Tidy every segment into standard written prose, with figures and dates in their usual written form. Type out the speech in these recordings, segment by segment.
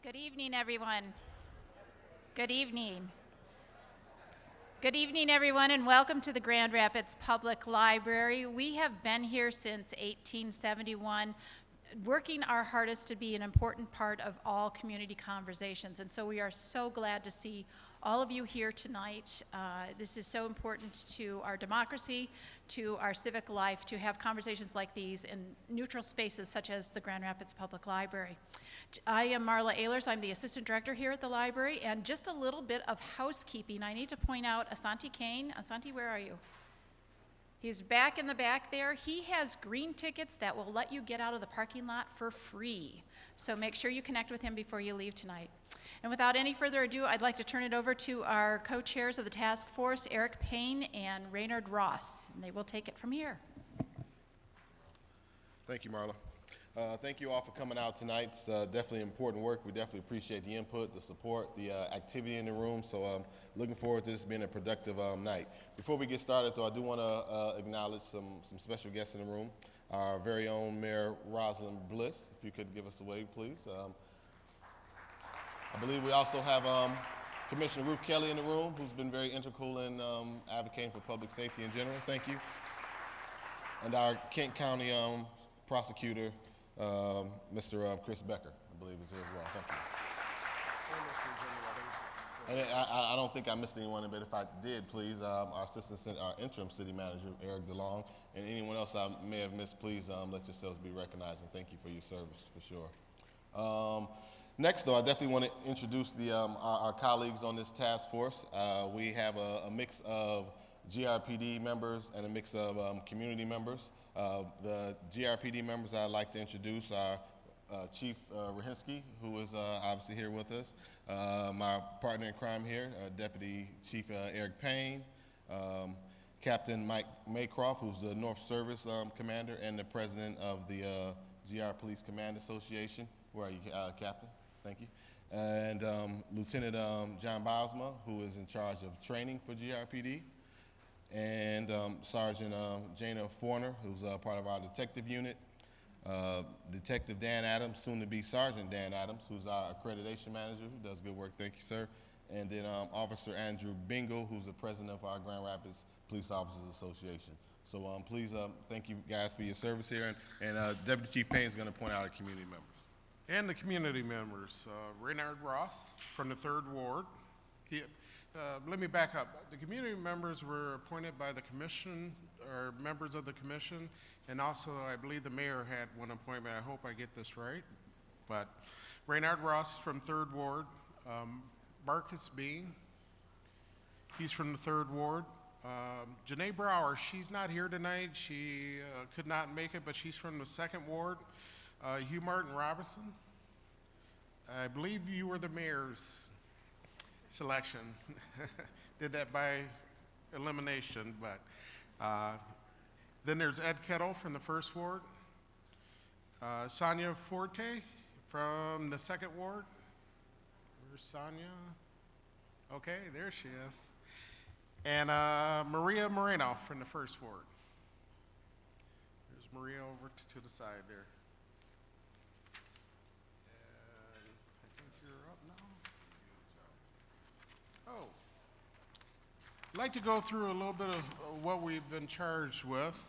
Good evening, everyone. Good evening. Good evening, everyone, and welcome to the Grand Rapids Public Library. We have been here since 1871, working our hardest to be an important part of all community conversations. And so we are so glad to see all of you here tonight. This is so important to our democracy, to our civic life, to have conversations like these in neutral spaces such as the Grand Rapids Public Library. I am Marla Ehlers. I'm the assistant director here at the library, and just a little bit of housekeeping. I need to point out Asante Kane. Asante, where are you? He's back in the back there. He has green tickets that will let you get out of the parking lot for free. So make sure you connect with him before you leave tonight. And without any further ado, I'd like to turn it over to our co-chairs of the task force, Eric Payne and Raynard Ross, and they will take it from here. Thank you, Marla. Thank you all for coming out tonight. It's definitely important work. We definitely appreciate the input, the support, the activity in the room. So looking forward to this being a productive night. Before we get started, though, I do want to acknowledge some special guests in the room. Our very own Mayor Rosalind Bliss, if you could give us a wave, please. I believe we also have Commissioner Ruth Kelly in the room, who's been very integral in advocating for public safety in general. Thank you. And our Kent County prosecutor, Mr. Chris Becker, I believe is here as well. Thank you. And I don't think I missed anyone, but if I did, please, our interim city manager, Eric DeLong, and anyone else I may have missed, please let yourselves be recognized, and thank you for your service, for sure. Next, though, I definitely want to introduce our colleagues on this task force. We have a mix of GRPD members and a mix of community members. The GRPD members I'd like to introduce are Chief Rahinsky, who is obviously here with us, my partner in crime here, Deputy Chief Eric Payne, Captain Mike Maycroft, who's the North Service Commander and the President of the GR Police Command Association. Where are you, Captain? Thank you. And Lieutenant John Bosma, who is in charge of training for GRPD. And Sergeant Jana Forner, who's part of our detective unit, Detective Dan Adams, soon to be Sergeant Dan Adams, who's our accreditation manager, who does good work, thank you, sir. And then Officer Andrew Bingle, who's the president of our Grand Rapids Police Officers Association. So please, thank you guys for your service here. And Deputy Chief Payne is going to point out our community members. And the community members, Raynard Ross from the 3rd Ward. Let me back up. The community members were appointed by the commission, or members of the commission, and also I believe the mayor had one appointment. I hope I get this right. But Raynard Ross from 3rd Ward, Marcus Bean, he's from the 3rd Ward. Janae Brower, she's not here tonight. She could not make it, but she's from the 2nd Ward. Hugh Martin Robinson, I believe you were the mayor's selection. Did that by elimination, but then there's Ed Kettle from the 1st Ward, Sonia Forte from the 2nd Ward. Where's Sonia? Okay, there she is. And Maria Moreno from the 1st Ward. There's Maria over to the side there. I'd like to go through a little bit of what we've been charged with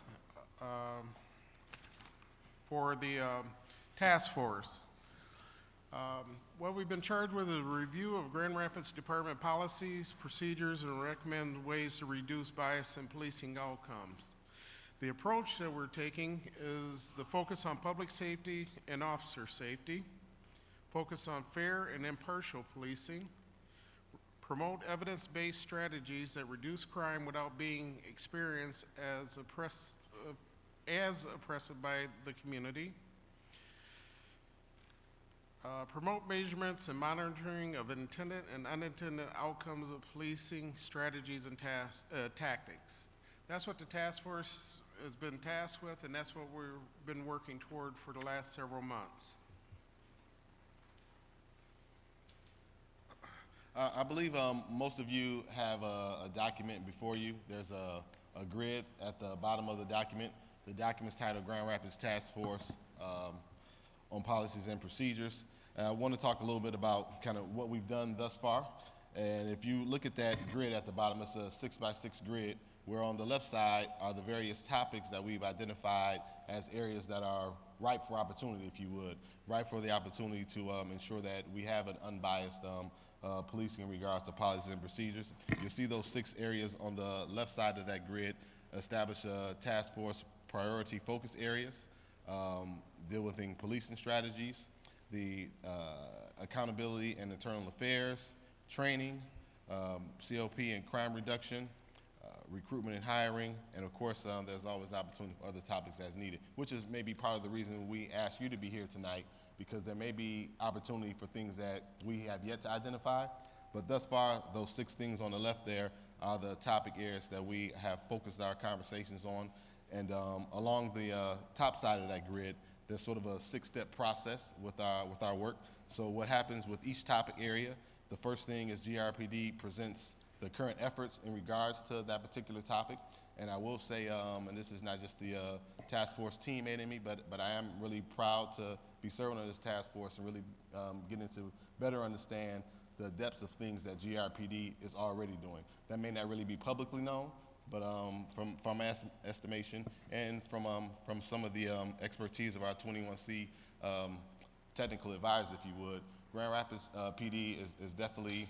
for the task force. What we've been charged with is a review of Grand Rapids Department policies, procedures, and recommend ways to reduce bias in policing outcomes. The approach that we're taking is the focus on public safety and officer safety, focus on fair and impartial policing, promote evidence-based strategies that reduce crime without being experienced as oppressive by the community. Promote measurements and monitoring of intended and unintended outcomes of policing strategies and tactics. That's what the task force has been tasked with, and that's what we've been working toward for the last several months. I believe most of you have a document before you. There's a grid at the bottom of the document. The document's titled Grand Rapids Task Force on Policies and Procedures. I want to talk a little bit about kind of what we've done thus far. And if you look at that grid at the bottom, it's a 6x6 grid, where on the left side are the various topics that we've identified as areas that are ripe for opportunity, if you would, ripe for the opportunity to ensure that we have an unbiased policing in regards to policies and procedures. You'll see those 6 areas on the left side of that grid establish a task force priority focus areas, deal with policing strategies, the accountability and internal affairs, training, COP and crime reduction, recruitment and hiring, and of course there's always opportunity for other topics as needed, which is maybe part of the reason we asked you to be here tonight, because there may be opportunity for things that we have yet to identify, but thus far those 6 things on the left there are the topic areas that we have focused our conversations on. And along the top side of that grid, there's sort of a 6-step process with our work. So what happens with each topic area, the first thing is GRPD presents the current efforts in regards to that particular topic. And I will say, and this is not just the task force teammate in me, but I am really proud to be serving on this task force and really getting to better understand the depths of things that GRPD is already doing. That may not really be publicly known, but from my estimation and from some of the expertise of our 21C technical advisors, if you would, Grand Rapids PD is definitely,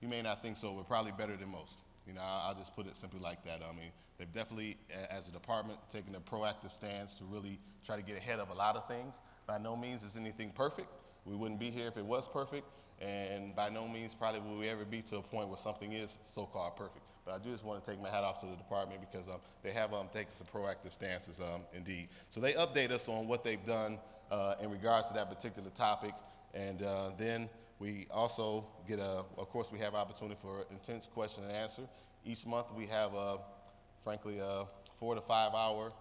you may not think so, but probably better than most. You know, I'll just put it simply like that. I mean, they've definitely, as a department, taken a proactive stance to really try to get ahead of a lot of things. By no means is anything perfect. We wouldn't be here if it was perfect, and by no means probably will we ever be to a point where something is so-called perfect. But I do just want to take my hat off to the department because they have taken some proactive stances indeed. So they update us on what they've done in regards to that particular topic, and then we also get of course we have opportunity for intense question and answer. Each month we have frankly a 4 to 5 hour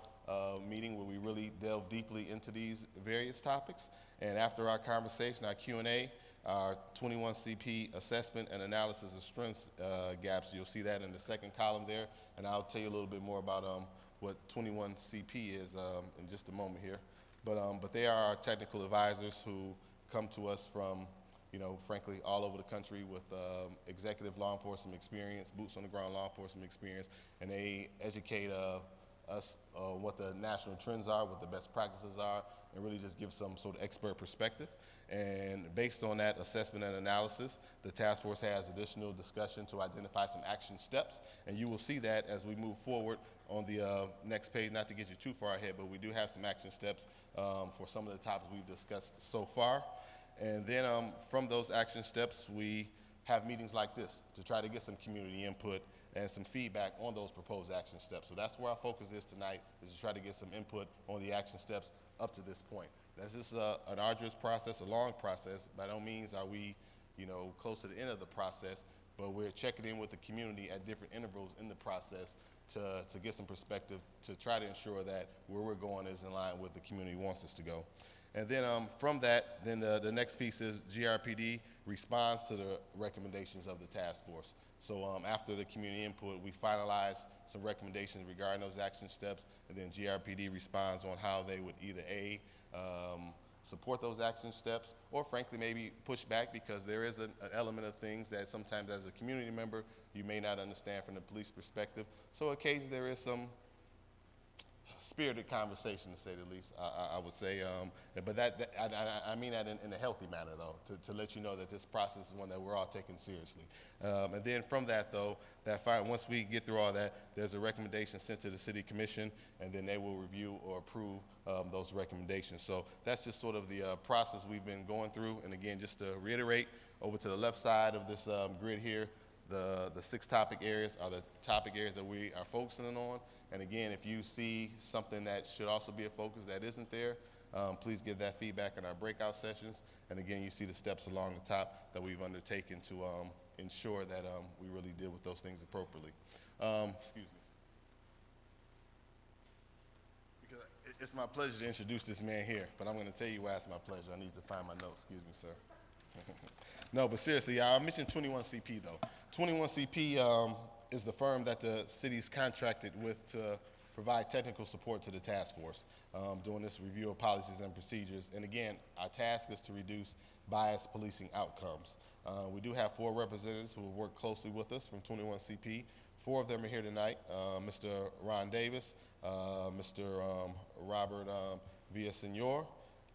meeting where we really delve deeply into these various topics. And after our conversation, our Q&A, our 21CP assessment and analysis of strengths gaps, you'll see that in the second column there. And I'll tell you a little bit more about what 21CP is in just a moment here. But they are our technical advisors who come to us from, you know, frankly, all over the country with executive law enforcement experience, boots on the ground law enforcement experience, and they educate us what the national trends are, what the best practices are, and really just give some sort of expert perspective. And based on that assessment and analysis, the task force has additional discussion to identify some action steps, and you will see that as we move forward on the next page, not to get you too far ahead, but we do have some action steps for some of the topics we've discussed so far. And then from those action steps, we have meetings like this to try to get some community input and some feedback on those proposed action steps. So that's where our focus is tonight, is to try to get some input on the action steps up to this point. This is an arduous process, a long process. By no means are we, you know, close to the end of the process, but we're checking in with the community at different intervals in the process to get some perspective to try to ensure that where we're going is in line with the community wants us to go. And then from that, then the next piece is GRPD responds to the recommendations of the task force. So after the community input, we finalize some recommendations regarding those action steps, and then GRPD responds on how they would either A, support those action steps, or frankly maybe push back, because there is an element of things that sometimes as a community member you may not understand from the police perspective. So occasionally there is some spirited conversation, to say the least, I would say. But I mean that in a healthy manner, though, to let you know that this process is one that we're all taking seriously. And then from that, though, once we get through all that, there's a recommendation sent to the City Commission, and then they will review or approve those recommendations. So that's just sort of the process we've been going through. And again, just to reiterate, over to the left side of this grid here, the 6 topic areas are the topic areas that we are focusing on. And again, if you see something that should also be a focus that isn't there, please give that feedback in our breakout sessions. And again, you see the steps along the top that we've undertaken to ensure that we really deal with those things appropriately. Excuse me. Because it's my pleasure to introduce this man here, but I'm going to tell you why it's my pleasure. I need to find my notes. Excuse me, sir. No, but seriously, I mentioned 21CP, though. 21CP is the firm that the city's contracted with to provide technical support to the task force, doing this review of policies and procedures. And again, our task is to reduce biased policing outcomes. We do have 4 representatives who have worked closely with us from 21CP. 4 of them are here tonight. Mr. Ron Davis, Mr. Robert Villasenor,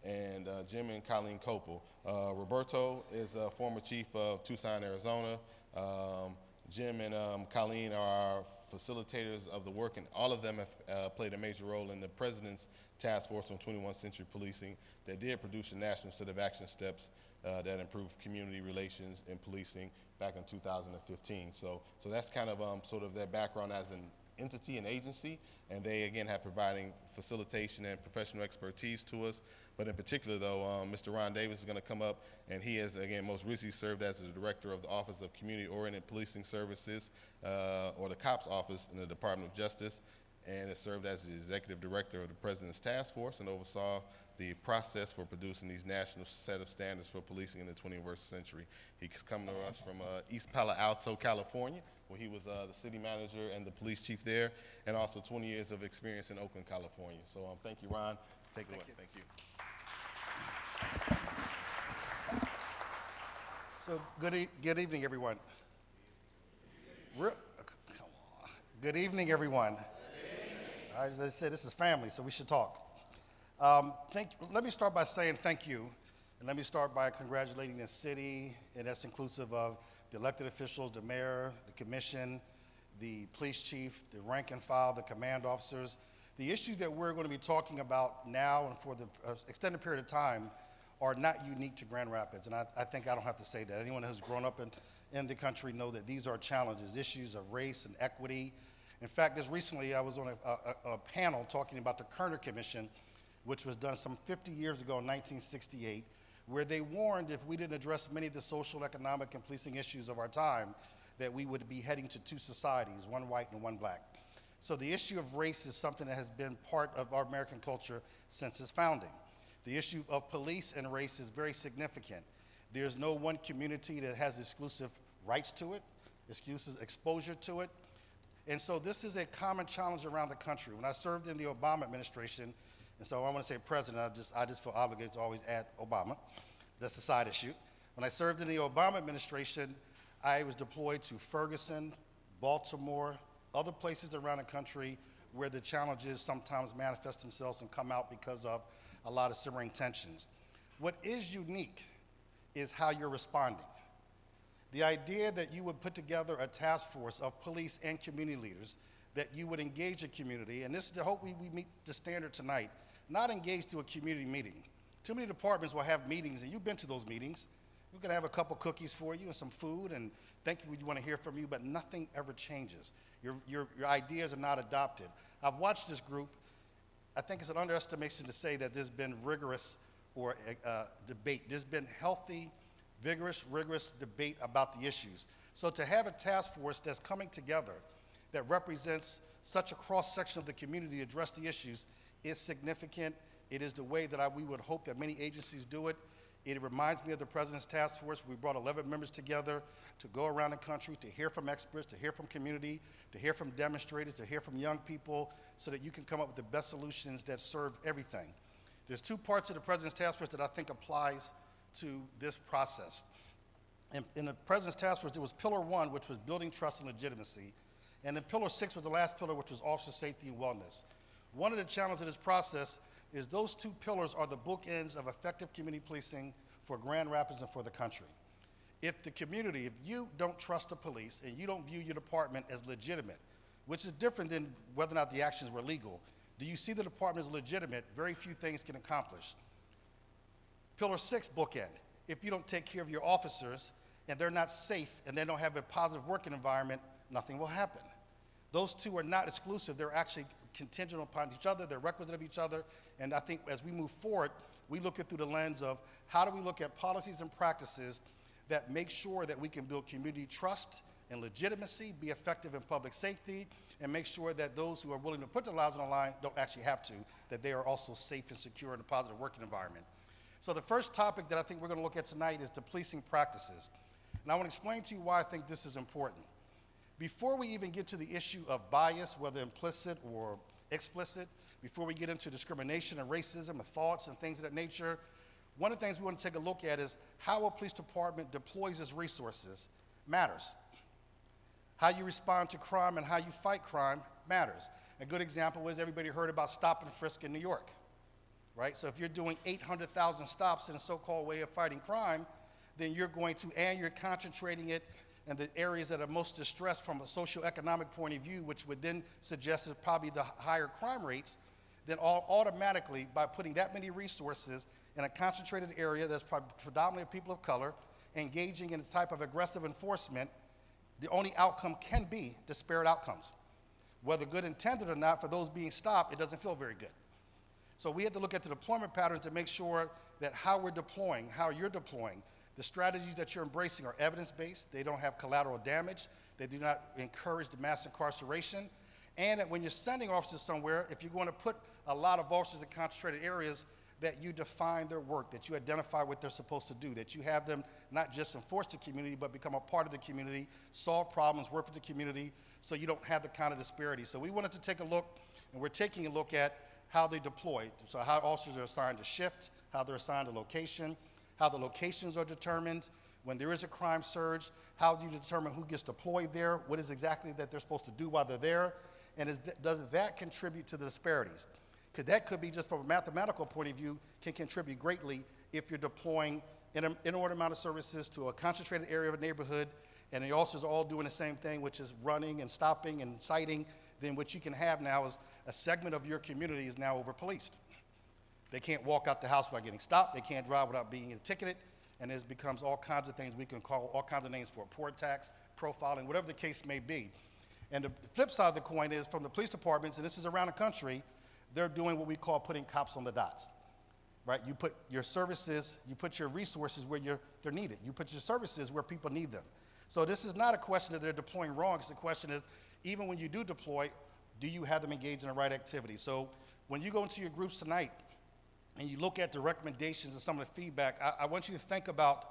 and Jim and Colleen Copel. Roberto is a former chief of Tucson, Arizona. Jim and Colleen are our facilitators of the work, and all of them have played a major role in the President's Task Force on 21st Century Policing that did produce a national set of action steps that improved community relations in policing back in 2015. So that's kind of sort of their background as an entity and agency, and they again have providing facilitation and professional expertise to us. But in particular though, Mr. Ron Davis is going to come up, and he has again most recently served as the director of the Office of Community Oriented Policing Services, or the COPS office in the Department of Justice, and has served as the executive director of the President's Task Force and oversaw the process for producing these national set of standards for policing in the 21st century. He's come to us from East Palo Alto, California, where he was the city manager and the police chief there, and also 20 years of experience in Oakland, California. So thank you, Ron. Take it away. Thank you. So good evening, everyone. Come on. Good evening, everyone. All right, as I said, this is family, so we should talk. Let me start by saying thank you, and let me start by congratulating the city, and that's inclusive of the elected officials, the mayor, the commission, the police chief, the rank and file, the command officers. The issues that we're going to be talking about now and for the extended period of time are not unique to Grand Rapids, and I think I don't have to say that. Anyone who's grown up in the country know that these are challenges, issues of race and equity. In fact, just recently I was on a panel talking about the Kerner Commission, which was done some 50 years ago in 1968, where they warned if we didn't address many of the social, economic, and policing issues of our time, that we would be heading to 2 societies, one white and one black. So the issue of race is something that has been part of our American culture since its founding. The issue of police and race is very significant. There's no one community that has exclusive rights to it, exclusive exposure to it. And so this is a common challenge around the country. When I served in the Obama administration, and so I want to say president, I just feel obligated to always add Obama. That's a side issue. When I served in the Obama administration, I was deployed to Ferguson, Baltimore, other places around the country where the challenges sometimes manifest themselves and come out because of a lot of simmering tensions. What is unique is how you're responding. The idea that you would put together a task force of police and community leaders, that you would engage a community, and this is the hope we meet the standard tonight, not engage through a community meeting. Too many departments will have meetings, and you've been to those meetings. We're gonna have a couple cookies for you and some food, and thank you, we want to hear from you, but nothing ever changes. Your ideas are not adopted. I've watched this group. I think it's an underestimation to say that there's been rigorous debate. There's been healthy, vigorous, rigorous debate about the issues. So to have a task force that's coming together that represents such a cross-section of the community to address the issues is significant. It is the way that we would hope that many agencies do it. It reminds me of the President's Task Force. We brought 11 members together to go around the country to hear from experts, to hear from community, to hear from demonstrators, to hear from young people, so that you can come up with the best solutions that serve everything. There's 2 parts of the President's Task Force that I think applies to this process. In the President's Task Force, there was Pillar 1, which was building trust and legitimacy, and then Pillar 6 was the last pillar, which was officer safety and wellness. One of the challenges of this process is those 2 pillars are the bookends of effective community policing for Grand Rapids and for the country. If the community, if you don't trust the police and you don't view your department as legitimate, which is different than whether or not the actions were legal, do you see the department as legitimate, very few things can accomplish. Pillar 6 bookend, if you don't take care of your officers and they're not safe and they don't have a positive working environment, nothing will happen. Those 2 are not exclusive, they're actually contingent upon each other, they're requisite of each other, and I think as we move forward, we look at through the lens of how do we look at policies and practices that make sure that we can build community trust and legitimacy, be effective in public safety, and make sure that those who are willing to put their lives on the line don't actually have to, that they are also safe and secure in a positive working environment. So the first topic that I think we're going to look at tonight is the policing practices. And I want to explain to you why I think this is important. Before we even get to the issue of bias, whether implicit or explicit, before we get into discrimination and racism and thoughts and things of that nature, one of the things we want to take a look at is how a police department deploys its resources matters. How you respond to crime and how you fight crime matters. A good example is everybody heard about stop and frisk in New York, right? So if you're doing 800,000 stops in a so-called way of fighting crime, then you're going to, and you're concentrating it in the areas that are most distressed from a socioeconomic point of view, which would then suggest is probably the higher crime rates, then automatically, by putting that many resources in a concentrated area that's predominantly people of color, engaging in a type of aggressive enforcement, the only outcome can be disparate outcomes. Whether good intended or not, for those being stopped, it doesn't feel very good. So we have to look at the deployment patterns to make sure that how we're deploying, how you're deploying, the strategies that you're embracing are evidence-based. They don't have collateral damage. They do not encourage the mass incarceration. And that when you're sending officers somewhere, if you're going to put a lot of officers in concentrated areas, that you define their work, that you identify what they're supposed to do, that you have them not just enforce the community, but become a part of the community, solve problems, work with the community, so you don't have the kind of disparity. So we wanted to take a look, and we're taking a look at how they deploy. So how officers are assigned to shift, how they're assigned to location, how the locations are determined, when there is a crime surge, how do you determine who gets deployed there, what is exactly that they're supposed to do while they're there, and does that contribute to the disparities? Because that could be, just from a mathematical point of view, can contribute greatly if you're deploying an inordinate amount of services to a concentrated area of a neighborhood, and the officers are all doing the same thing, which is running and stopping and citing. Then what you can have now is a segment of your community is now over-policed. They can't walk out the house without getting stopped. They can't drive without being ticketed. And it becomes all kinds of things. We can call all kinds of names for it, poor tax, profiling, whatever the case may be. And the flip side of the coin is from the police departments, and this is around the country, they're doing what we call putting cops on the dots, right? You put your services, you put your resources where they're needed. You put your services where people need them. So this is not a question that they're deploying wrong. It's a question is, even when you do deploy, do you have them engaged in the right activity? So when you go into your groups tonight and you look at the recommendations and some of the feedback, I want you to think about,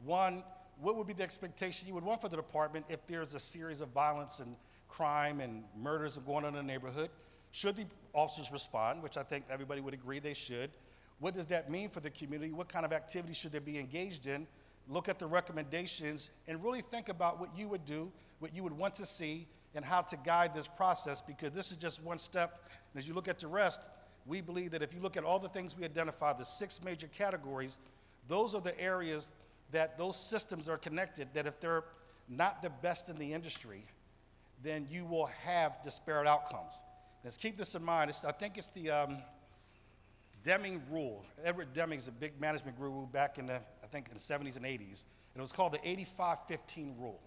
one, what would be the expectation you would want for the department if there's a series of violence and crime and murders going on in the neighborhood? Should the officers respond, which I think everybody would agree they should? What does that mean for the community? What kind of activities should they be engaged in? Look at the recommendations and really think about what you would do, what you would want to see, and how to guide this process, because this is just one step. And as you look at the rest, we believe that if you look at all the things we identified, the 6 major categories, those are the areas that those systems are connected, that if they're not the best in the industry, then you will have disparate outcomes. Let's keep this in mind. I think it's the Deming rule. Edward Deming is a big management guru back in the 70s and 80s. And it was called the 85-15 rule.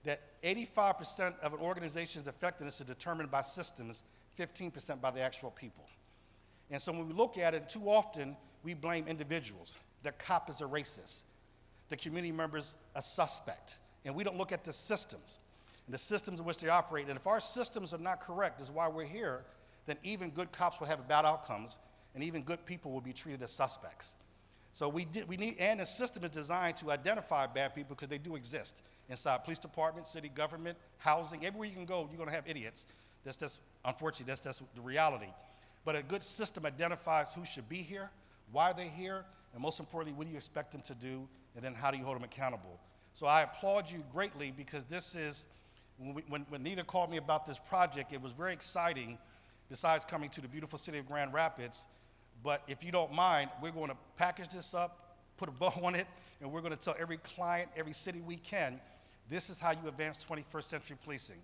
That 85% of an organization's effectiveness is determined by systems, 15% by the actual people. And so when we look at it, too often we blame individuals. The cop is a racist. The community member's a suspect. And we don't look at the systems and the systems in which they operate. And if our systems are not correct, this is why we're here, then even good cops will have bad outcomes, and even good people will be treated as suspects. So we need, and the system is designed to identify bad people because they do exist inside police department, city government, housing. Everywhere you can go, you're going to have idiots. Unfortunately, that's the reality. But a good system identifies who should be here, why they're here, and most importantly, what do you expect them to do, and then how do you hold them accountable? So I applaud you greatly, because this is, when Nita called me about this project, it was very exciting, besides coming to the beautiful city of Grand Rapids. But if you don't mind, we're going to package this up, put a bow on it, and we're going to tell every client, every city we can, this is how you advance 21st century policing.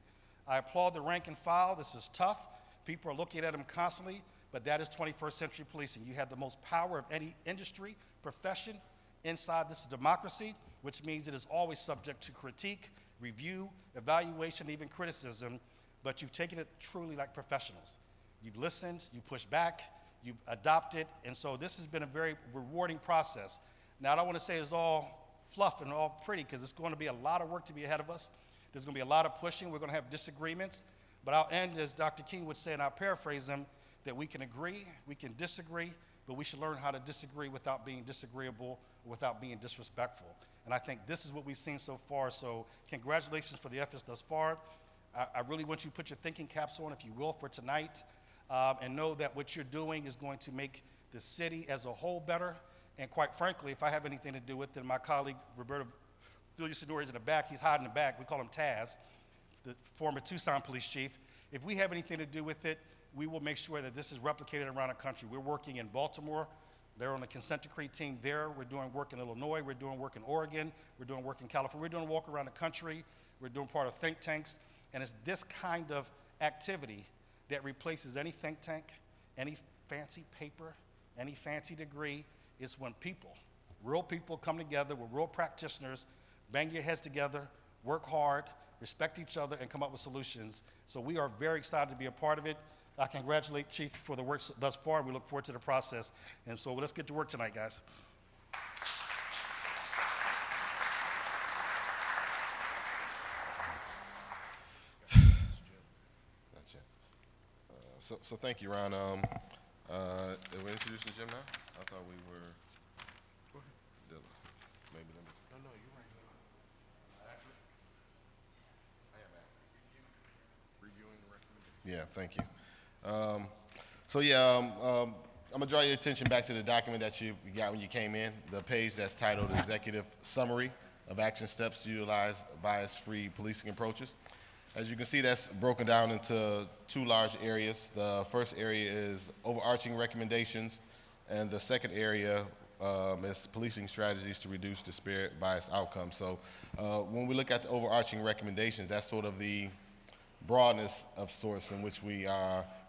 I applaud the rank and file. This is tough. People are looking at them constantly, but that is 21st century policing. You have the most power of any industry, profession inside this democracy, which means it is always subject to critique, review, evaluation, even criticism, but you've taken it truly like professionals. You've listened, you pushed back, you've adopted, and so this has been a very rewarding process. Now, I don't want to say it's all fluff and all pretty, because it's going to be a lot of work to be ahead of us. There's going to be a lot of pushing. We're going to have disagreements, but I'll end, as Dr. King would say, and I'll paraphrase him, that we can agree, we can disagree, but we should learn how to disagree without being disagreeable or without being disrespectful. And I think this is what we've seen so far, so congratulations for the efforts thus far. I really want you to put your thinking caps on, if you will, for tonight. and know that what you're doing is going to make the city as a whole better. And quite frankly, if I have anything to do with it, my colleague Roberto Filiusinori is in the back. He's hiding in the back. We call him Taz, the former Tucson police chief. If we have anything to do with it, we will make sure that this is replicated around the country. We're working in Baltimore. They're on the consent decree team there. We're doing work in Illinois. We're doing work in Oregon. We're doing work in California. We're doing work around the country. We're doing part of think tanks. And it's this kind of activity that replaces any think tank, any fancy paper, any fancy degree. It's when people, real people, come together with real practitioners, bang your heads together, work hard, respect each other, and come up with solutions. So we are very excited to be a part of it. I congratulate Chief for the work thus far, and we look forward to the process. And so let's get to work tonight, guys. Not yet. So thank you, Ron. Did we introduce the gym now? I thought we were. Go ahead. Maybe let me. No, you're right. Reviewing the recommendation. Yeah, thank you. I'm gonna draw your attention back to the document that you got when you came in, the page that's titled Executive Summary of Action Steps to Utilize Bias-Free Policing Approaches. As you can see, that's broken down into two large areas. The first area is overarching recommendations, and the second area is policing strategies to reduce disparate bias outcomes. So when we look at the overarching recommendations, that's sort of the broadness of sorts in which we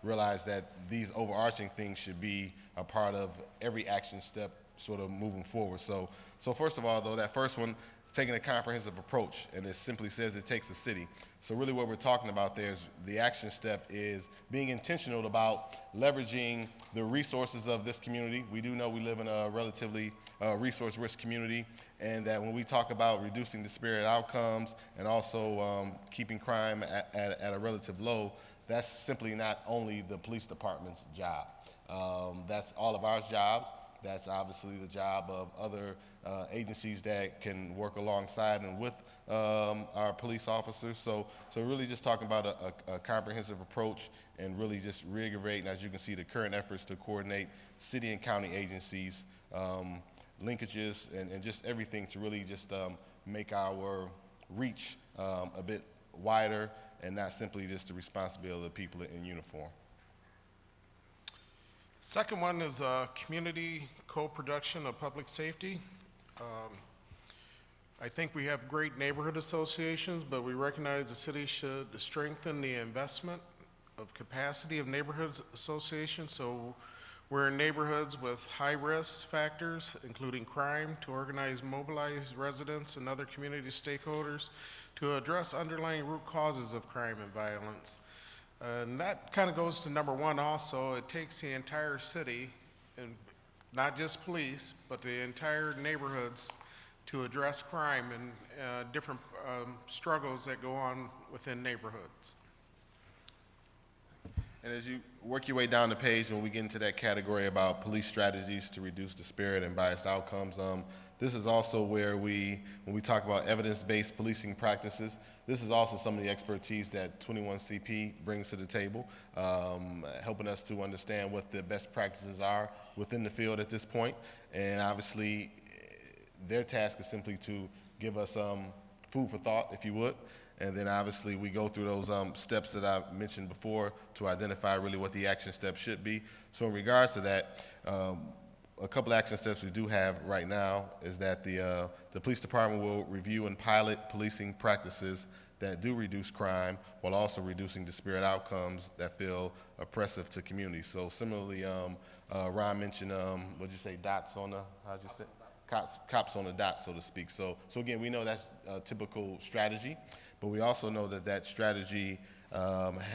realize that these overarching things should be a part of every action step sort of moving forward. So first of all, though, that first one, taking a comprehensive approach, and it simply says it takes a city. So really what we're talking about there is the action step is being intentional about leveraging the resources of this community. We do know we live in a relatively resource-rich community, and that when we talk about reducing disparate outcomes and also keeping crime at a relative low, that's simply not only the police department's job. That's all of our jobs. That's obviously the job of other agencies that can work alongside and with our police officers. So really just talking about a comprehensive approach and really just reiterating, as you can see, the current efforts to coordinate city and county agencies, linkages, and just everything to really just make our reach a bit wider and not simply just the responsibility of the people in uniform. Second one is community co-production of public safety. I think we have great neighborhood associations, but we recognize the city should strengthen the investment of capacity of neighborhood associations. So we're in neighborhoods with high risk factors, including crime, to organize mobilized residents and other community stakeholders to address underlying root causes of crime and violence. And that kind of goes to number one also. It takes the entire city, and not just police, but the entire neighborhoods to address crime and different struggles that go on within neighborhoods. And as you work your way down the page, when we get into that category about police strategies to reduce disparate and biased outcomes, this is also where when we talk about evidence-based policing practices, this is also some of the expertise that 21CP brings to the table, helping us to understand what the best practices are within the field at this point. And obviously, their task is simply to give us food for thought, if you would. And then obviously we go through those steps that I mentioned before to identify really what the action steps should be. So in regards to that, a couple action steps we do have right now is that the police department will review and pilot policing practices that do reduce crime while also reducing disparate outcomes that feel oppressive to communities. So similarly, Ron mentioned, what'd you say, dots on the, how'd you say? Cops on the dot, so to speak. So again, we know that's a typical strategy, but we also know that strategy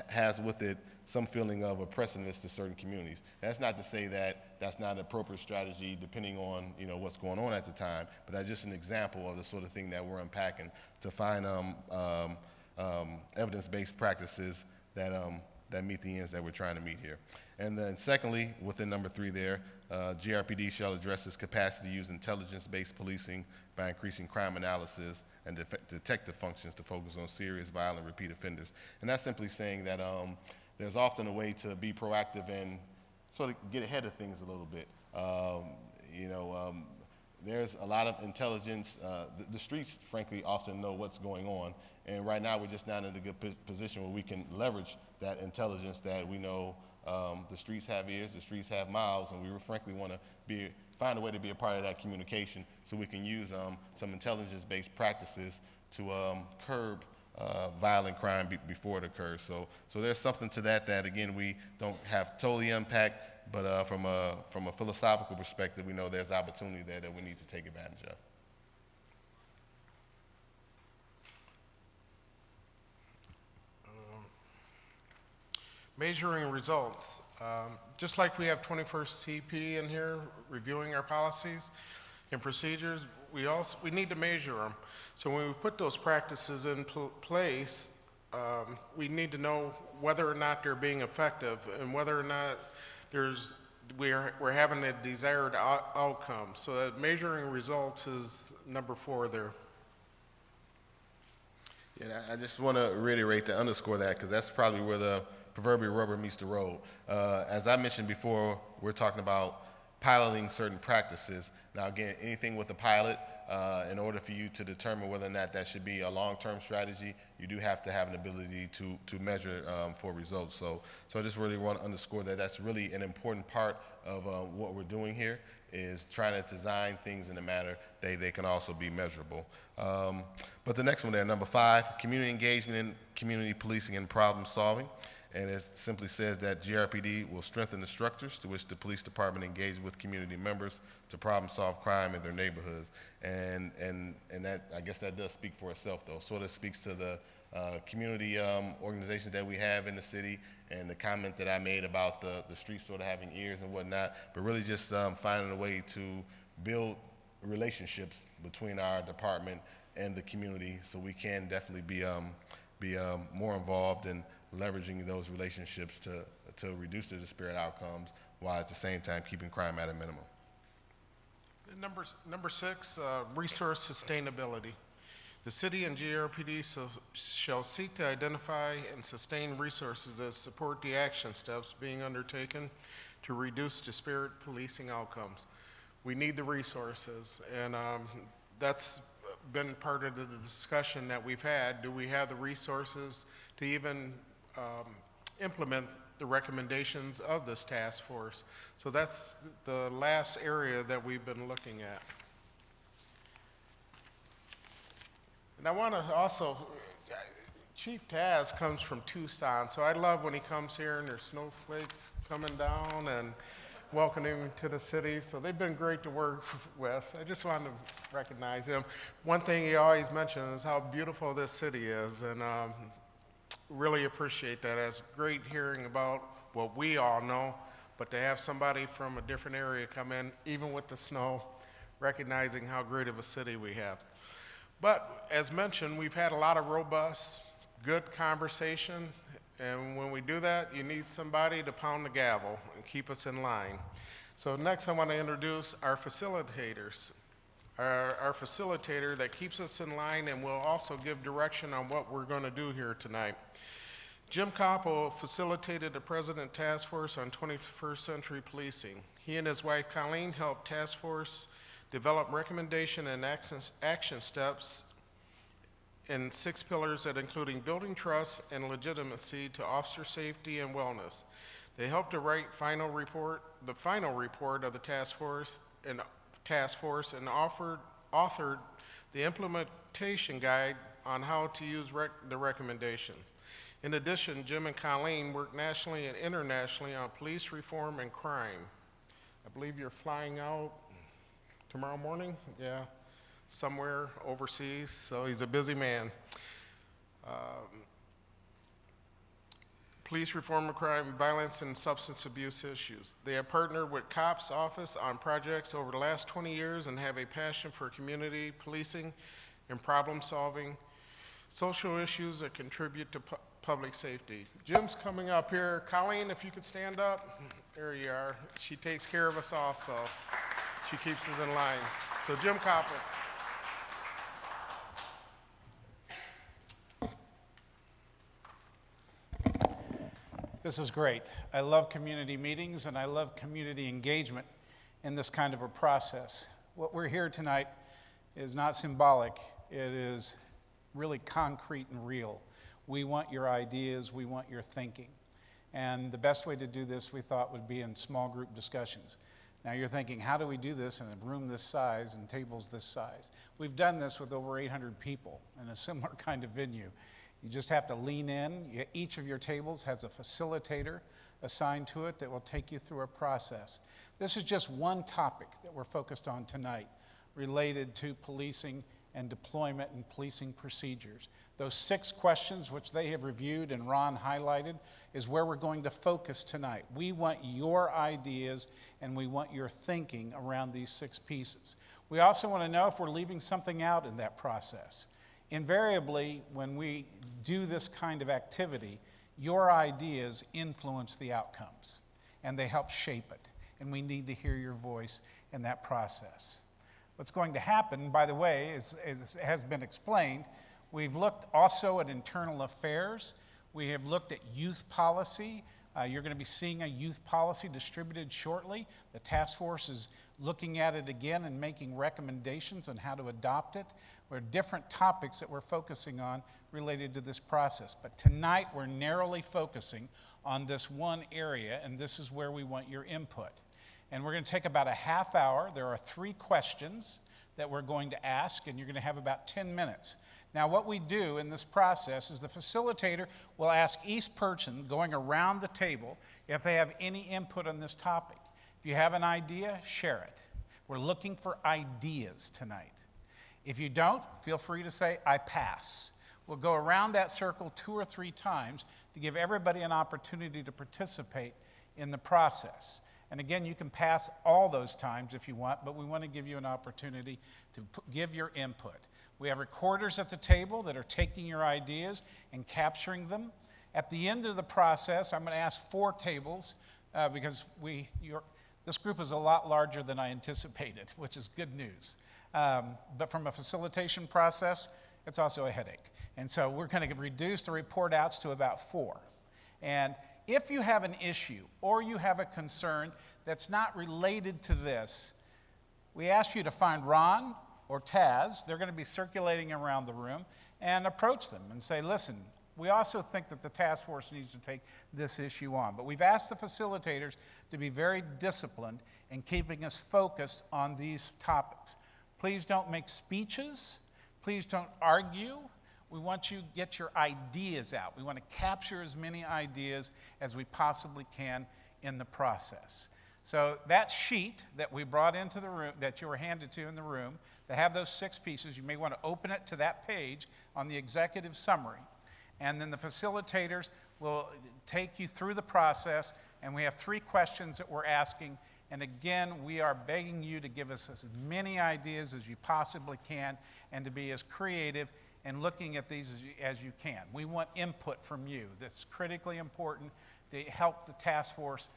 has with it some feeling of oppressiveness to certain communities. That's not to say that that's not an appropriate strategy depending on what's going on at the time, but that's just an example of the sort of thing that we're unpacking to find evidence-based practices that meet the ends that we're trying to meet here. And then secondly, within number 3 there, GRPD shall address its capacity to use intelligence-based policing by increasing crime analysis and detective functions to focus on serious, violent, repeat offenders. And that's simply saying that there's often a way to be proactive and sort of get ahead of things a little bit. There's a lot of intelligence. The streets, frankly, often know what's going on. And right now, we're just not in a good position where we can leverage that intelligence that we know the streets have ears, the streets have mouths, and we frankly want to find a way to be a part of that communication so we can use some intelligence-based practices to curb violent crime before it occurs. So there's something to that again, we don't have totally unpacked, but from a philosophical perspective, we know there's opportunity there that we need to take advantage of. Measuring results. Just like we have 21st CP in here reviewing our policies and procedures, we need to measure them. So when we put those practices in place, we need to know whether or not they're being effective and whether or not we're having a desired outcome. So that measuring results is number 4 there. Yeah, I just want to reiterate to underscore that because that's probably where the proverbial rubber meets the road. As I mentioned before, we're talking about piloting certain practices. Now, again, anything with a pilot, in order for you to determine whether or not that should be a long-term strategy, you do have to have an ability to measure for results. So I just really want to underscore that that's really an important part of what we're doing here is trying to design things in a manner that they can also be measurable. But the next one there, number 5, community engagement in community policing and problem solving. And it simply says that GRPD will strengthen the structures to which the police department engages with community members to problem solve crime in their neighborhoods. And that, I guess that does speak for itself, though. Sort of speaks to the community organizations that we have in the city and the comment that I made about the streets sort of having ears and whatnot, but really just finding a way to build relationships between our department and the community so we can definitely be more involved in leveraging those relationships to reduce the disparate outcomes while at the same time keeping crime at a minimum. Number 6, resource sustainability. The city and GRPD shall seek to identify and sustain resources that support the action steps being undertaken to reduce disparate policing outcomes. We need the resources, and that's been part of the discussion that we've had. Do we have the resources to even implement the recommendations of this task force? So that's the last area that we've been looking at. And I want to also, Chief Taz comes from Tucson, so I love when he comes here and there's snowflakes coming down and welcoming him to the city. So they've been great to work with. I just wanted to recognize him. One thing he always mentions is how beautiful this city is, and really appreciate that. It's great hearing about what we all know, but to have somebody from a different area come in, even with the snow, recognizing how great of a city we have. But as mentioned, we've had a lot of robust, good conversation, and when we do that, you need somebody to pound the gavel and keep us in line. So next I want to introduce our facilitators. Our facilitator that keeps us in line and will also give direction on what we're going to do here tonight. Jim Coppo facilitated the President Task Force on 21st Century Policing. He and his wife Colleen helped Task Force develop recommendation and action steps in 6 pillars that including building trust and legitimacy to officer safety and wellness. They helped to write the final report of the task force and authored the implementation guide on how to use the recommendation. In addition, Jim and Colleen work nationally and internationally on police reform and crime. I believe you're flying out tomorrow morning? Yeah, somewhere overseas, so he's a busy man. Police reform and crime, violence, and substance abuse issues. They have partnered with COPS Office on projects over the last 20 years and have a passion for community policing and problem solving, social issues that contribute to public safety. Jim's coming up here. Colleen, if you could stand up. There you are. She takes care of us also. She keeps us in line. So Jim Coppo. This is great. I love community meetings and I love community engagement in this kind of a process. What we're here tonight is not symbolic, it is really concrete and real. We want your ideas, we want your thinking. And the best way to do this, we thought, would be in small group discussions. Now you're thinking, how do we do this in a room this size and tables this size? We've done this with over 800 people in a similar kind of venue. You just have to lean in. Each of your tables has a facilitator assigned to it that will take you through a process. This is just one topic that we're focused on tonight related to policing and deployment and policing procedures. Those 6 questions which they have reviewed and Ron highlighted is where we're going to focus tonight. We want your ideas and we want your thinking around these 6 pieces. We also want to know if we're leaving something out in that process. Invariably, when we do this kind of activity, your ideas influence the outcomes and they help shape it. And we need to hear your voice in that process. What's going to happen, by the way, as has been explained, we've looked also at internal affairs. We have looked at youth policy. You're going to be seeing a youth policy distributed shortly. The task force is looking at it again and making recommendations on how to adopt it. There are different topics that we're focusing on related to this process. But tonight we're narrowly focusing on this one area, and this is where we want your input. And we're going to take about a half hour. There are 3 questions that we're going to ask, and you're going to have about 10 minutes. Now, what we do in this process is the facilitator will ask each person going around the table if they have any input on this topic. If you have an idea, share it. We're looking for ideas tonight. If you don't, feel free to say, I pass. We'll go around that circle 2 or 3 times to give everybody an opportunity to participate in the process. And again, you can pass all those times if you want, but we want to give you an opportunity to give your input. We have recorders at the table that are taking your ideas and capturing them. At the end of the process, I'm going to ask 4 tables because this group is a lot larger than I anticipated, which is good news. But from a facilitation process, it's also a headache. And so we're going to reduce the report outs to about 4. And if you have an issue or you have a concern that's not related to this, we ask you to find Ron or Taz. They're going to be circulating around the room, and approach them and say, listen, we also think that the task force needs to take this issue on. But we've asked the facilitators to be very disciplined in keeping us focused on these topics. Please don't make speeches. Please don't argue. We want you to get your ideas out. We want to capture as many ideas as we possibly can in the process. So that sheet that we brought into the room, that you were handed to in the room, they have those 6 pieces. You may want to open it to that page on the executive summary. And then the facilitators will take you through the process, and we have 3 questions that we're asking. And again, we are begging you to give us as many ideas as you possibly can and to be as creative and looking at these as you can. We want input from you. That's critically important to help the task force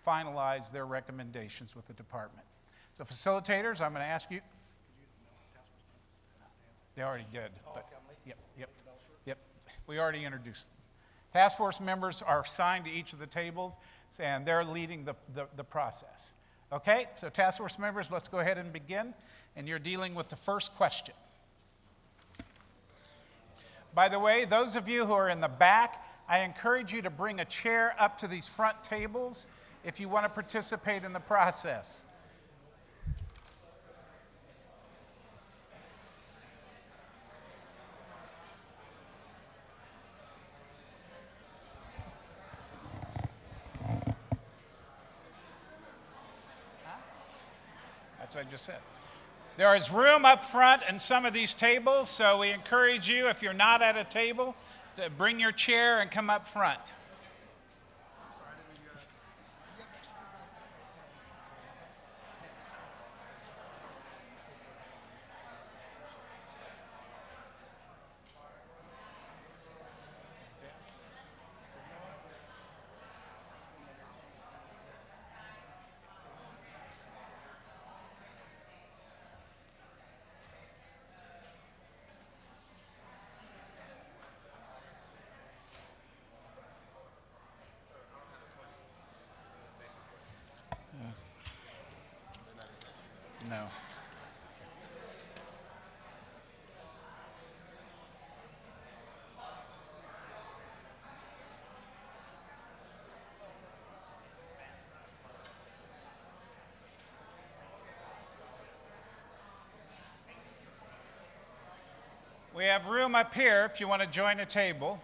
finalize their recommendations with the department. So facilitators, I'm going to ask you. They already did. But yep. We already introduced them. Task force members are assigned to each of the tables, and they're leading the process. Okay, so task force members, let's go ahead and begin. And you're dealing with the first question. By the way, those of you who are in the back, I encourage you to bring a chair up to these front tables if you want to participate in the process. That's what I just said. There is room up front in some of these tables, so we encourage you, if you're not at a table, to bring your chair and come up front. We have room up here if you want to join a table.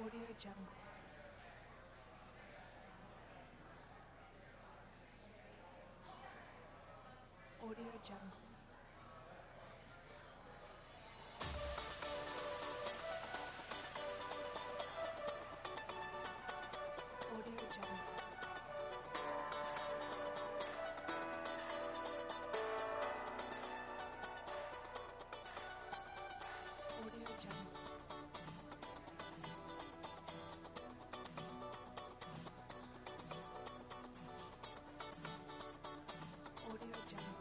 Audio Jungle. Audio Jungle. Audio Jungle. Audio Jungle. Audio Jungle. Audio Jungle.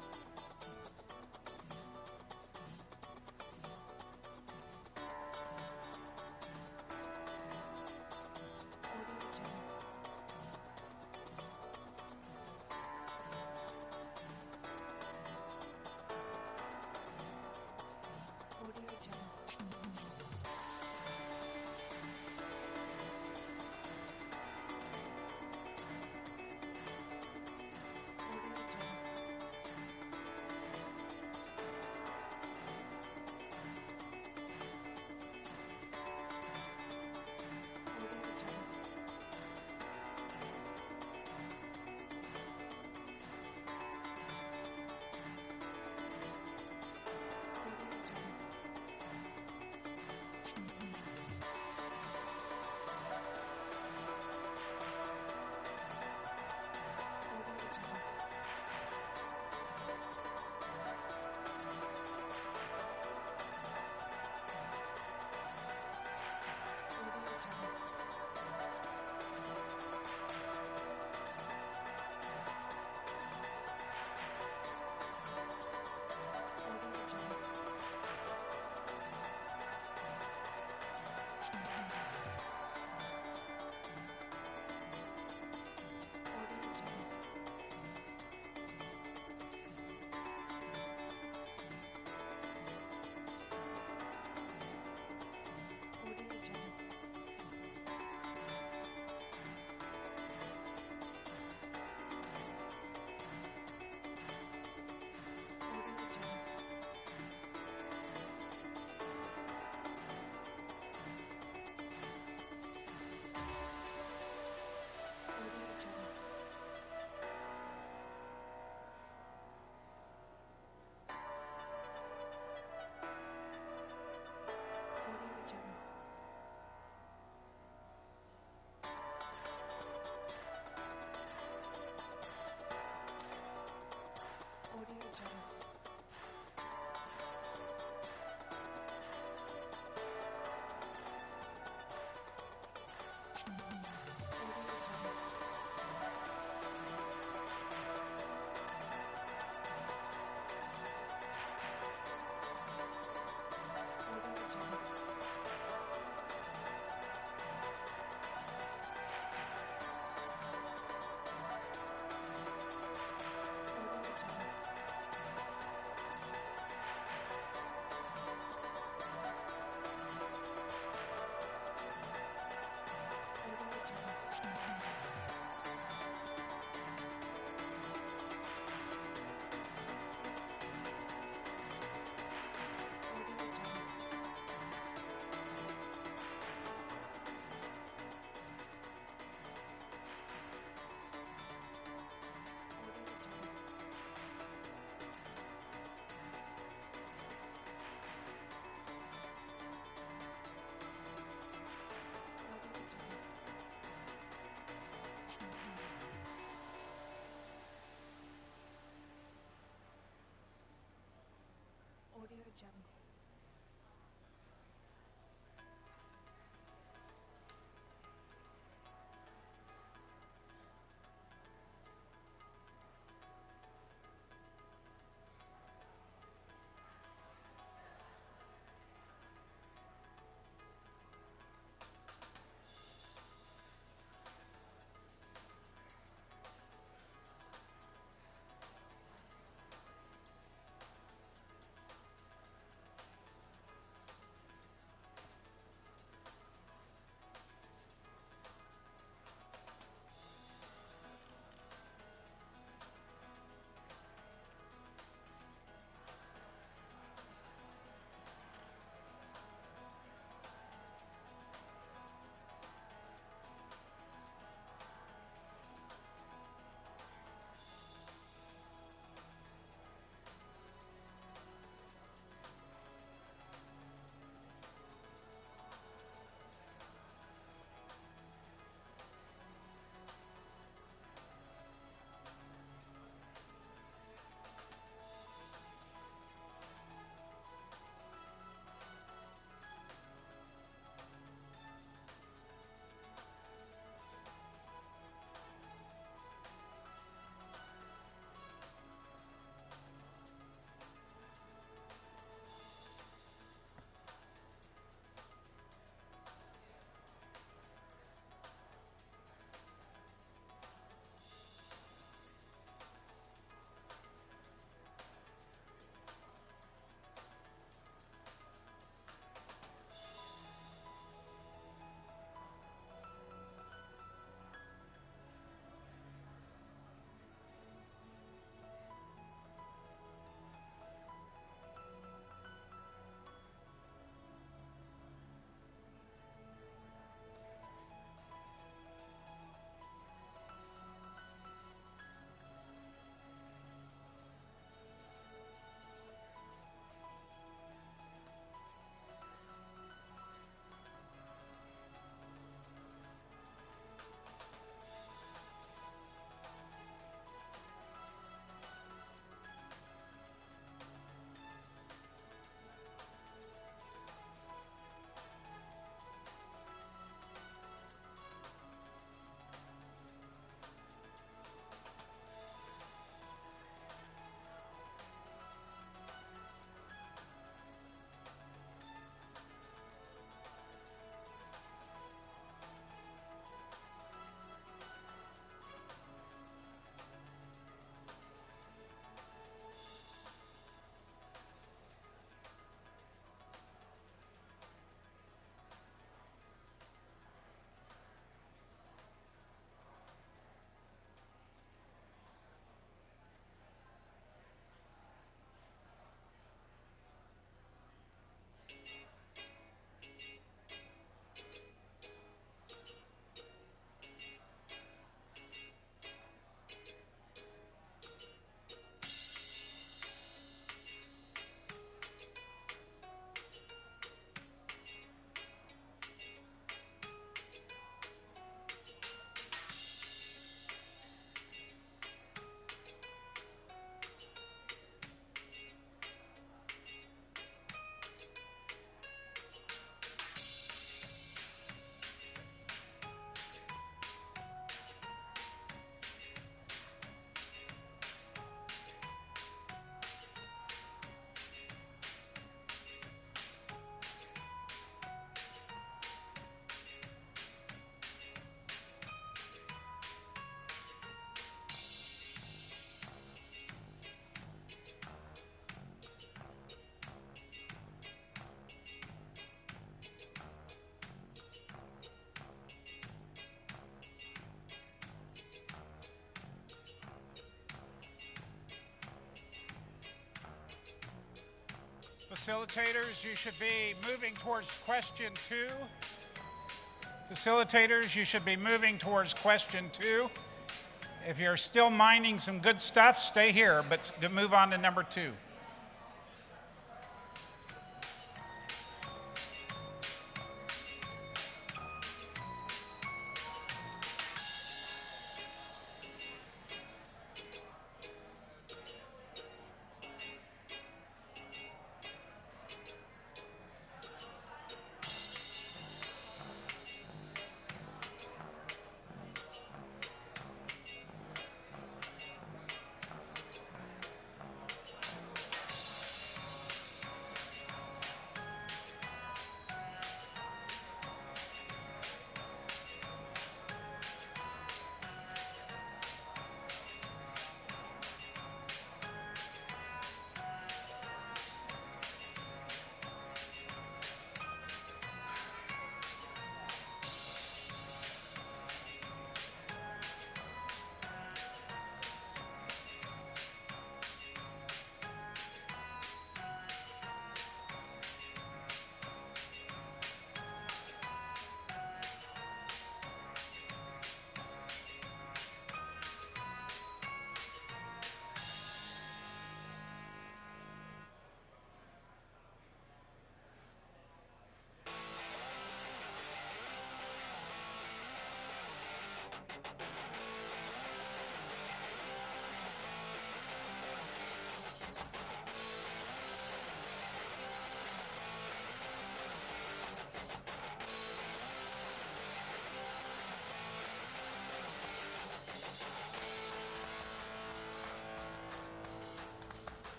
Audio Jungle. Audio Jungle. Audio Jungle. Audio Jungle. Audio Jungle. Audio Jungle. Audio Jungle. Facilitators, you should be moving towards question 2. Facilitators, you should be moving towards question 2. If you're still minding some good stuff, stay here, but move on to number 2.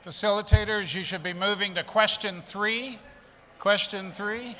Facilitators, you should be moving to question 3. Question 3.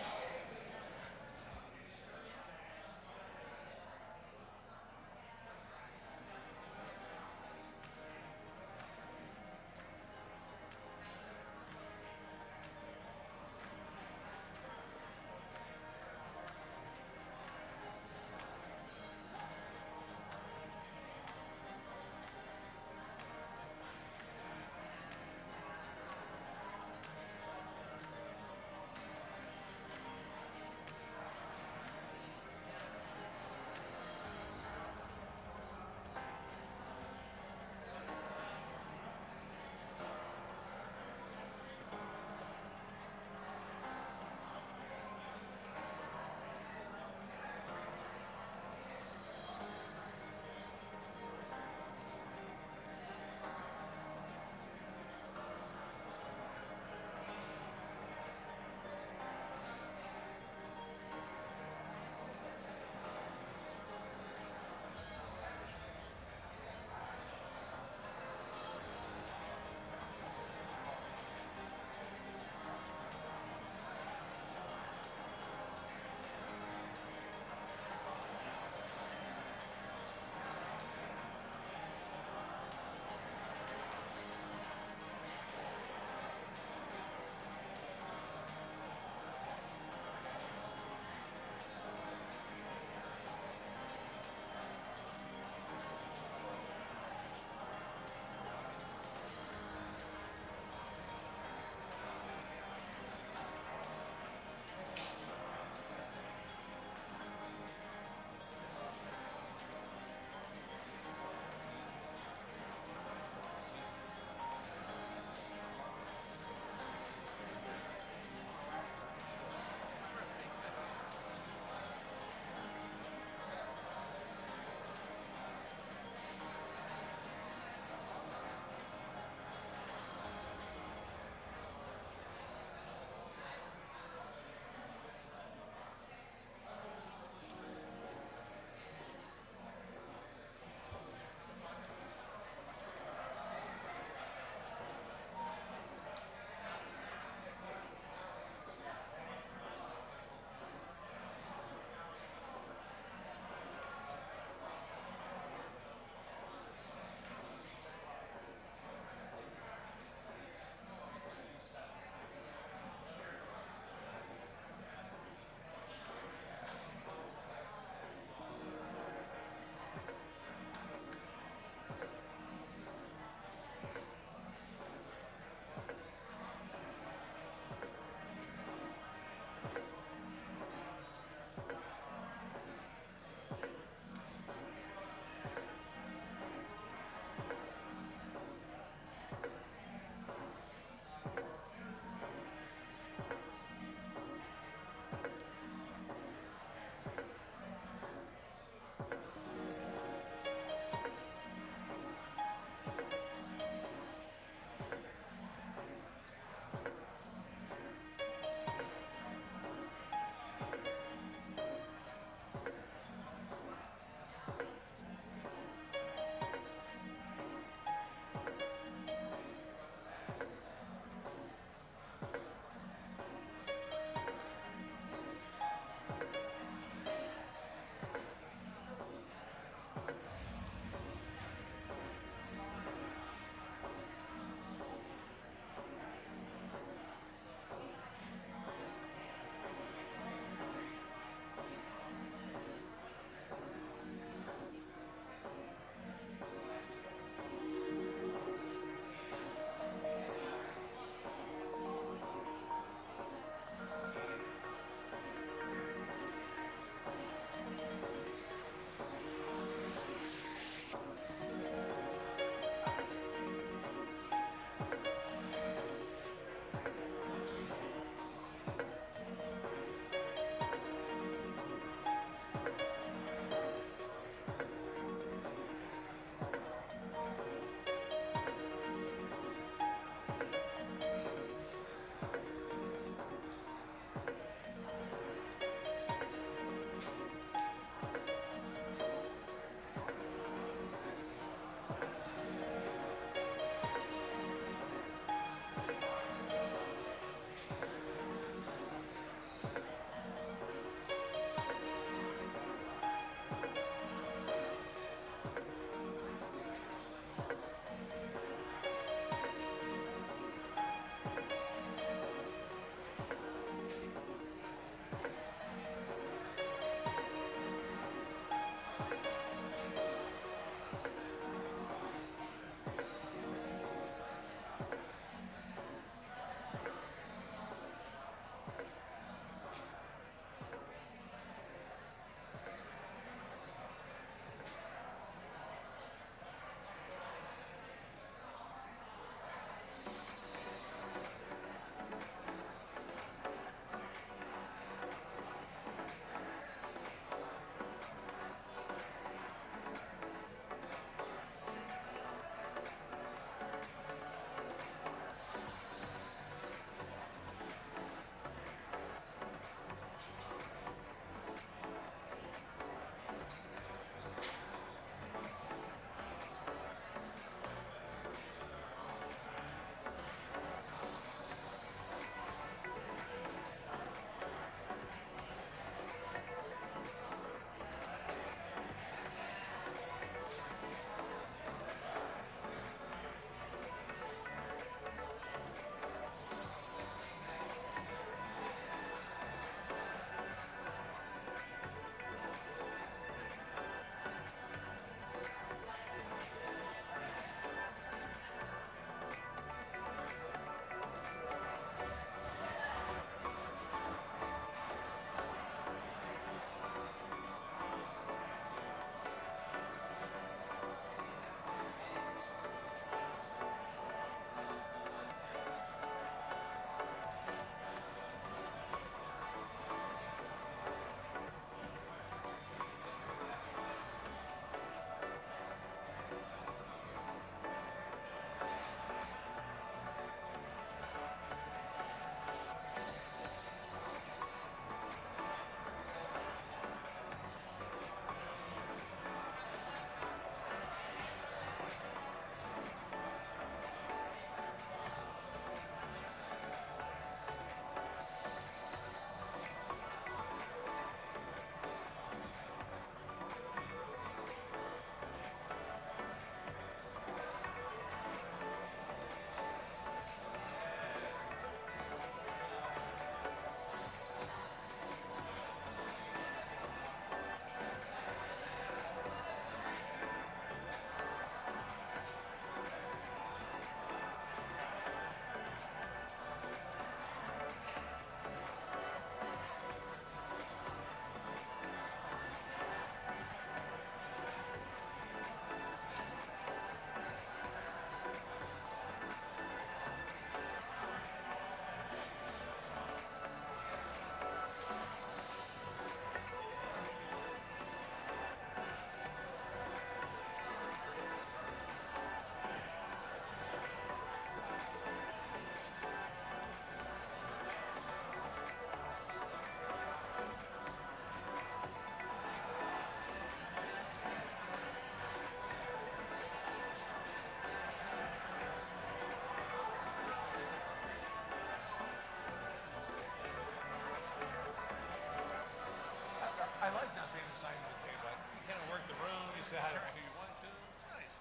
Saturday. You want to? Nice.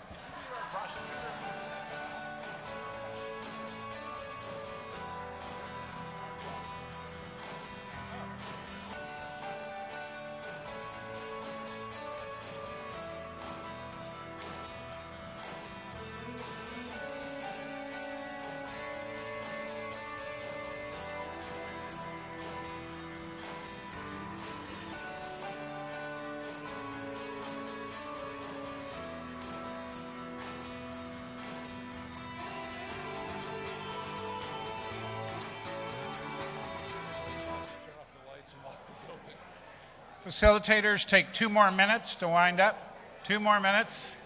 Did you meet our prosecutor? Turn off the lights and lock the building. Facilitators, take 2 more minutes to wind up. 2 more minutes.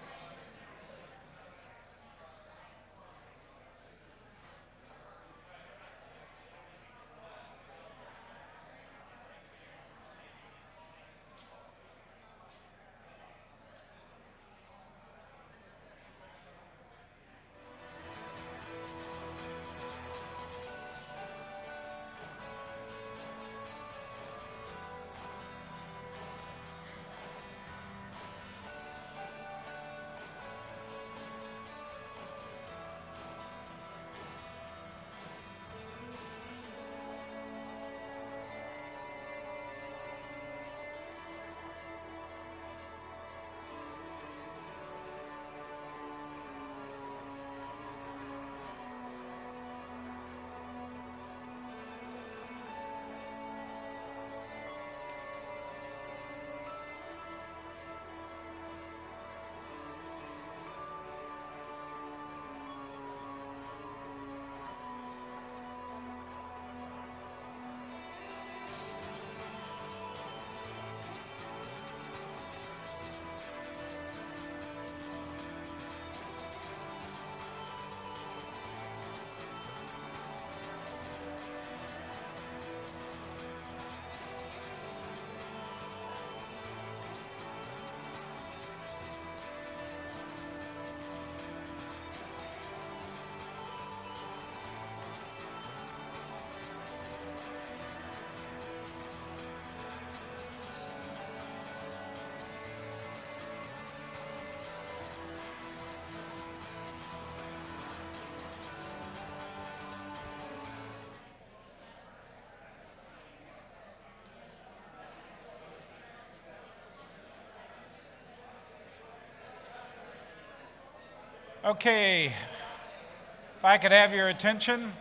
Okay, if I could have your attention.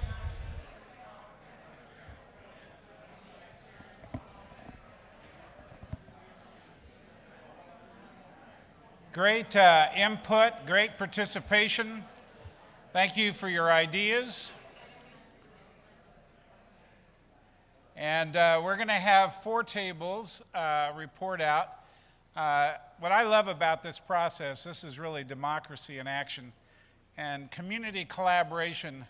Great input, great participation. Thank you for your ideas. And we're going to have 4 tables report out. What I love about this process, this is really democracy in action. And community collaboration,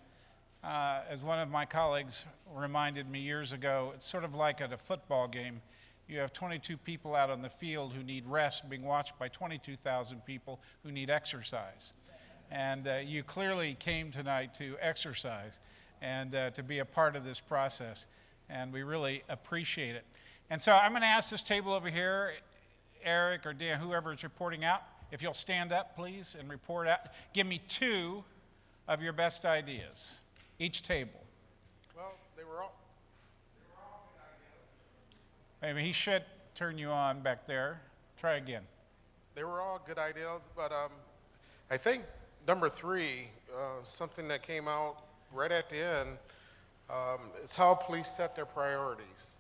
as one of my colleagues reminded me years ago, it's sort of like at a football game. You have 22 people out on the field who need rest, being watched by 22,000 people who need exercise. And you clearly came tonight to exercise and to be a part of this process. And we really appreciate it. And so I'm going to ask this table over here, Eric or Dan, whoever is reporting out, if you'll stand up, please, and report out. Give me 2 of your best ideas, each table. Well, they were all Maybe he should turn you on back there. Try again. good ideas, but I think number 3, something that came out right at the end, it's how police set their priorities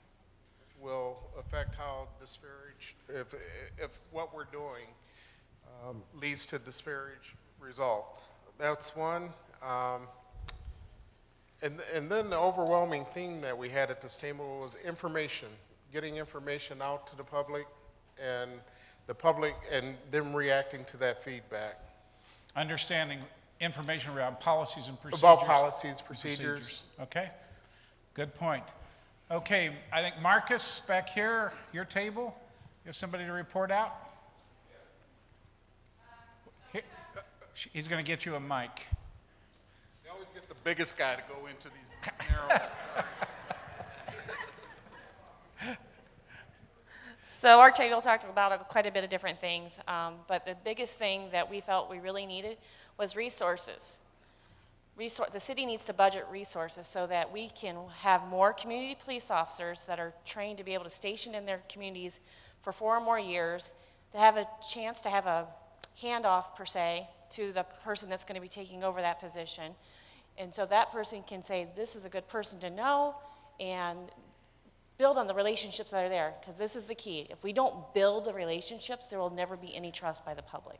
will affect how disparage, if what we're doing leads to disparage results. That's one. And then the overwhelming theme that we had at this table was information, getting information out to the public and them reacting to that feedback. Understanding information around policies and procedures. About policies, procedures. Okay, good point. Okay, I think Marcus back here, your table, you have somebody to report out? Here, he's going to get you a mic. They always get the biggest guy to go into these narrow. So our table talked about quite a bit of different things, but the biggest thing that we felt we really needed was resources. The city needs to budget resources so that we can have more community police officers that are trained to be able to station in their communities for 4 or more years, to have a chance to have a handoff, per se, to the person that's going to be taking over that position. And so that person can say, this is a good person to know, and build on the relationships that are there, because this is the key. If we don't build the relationships, there will never be any trust by the public.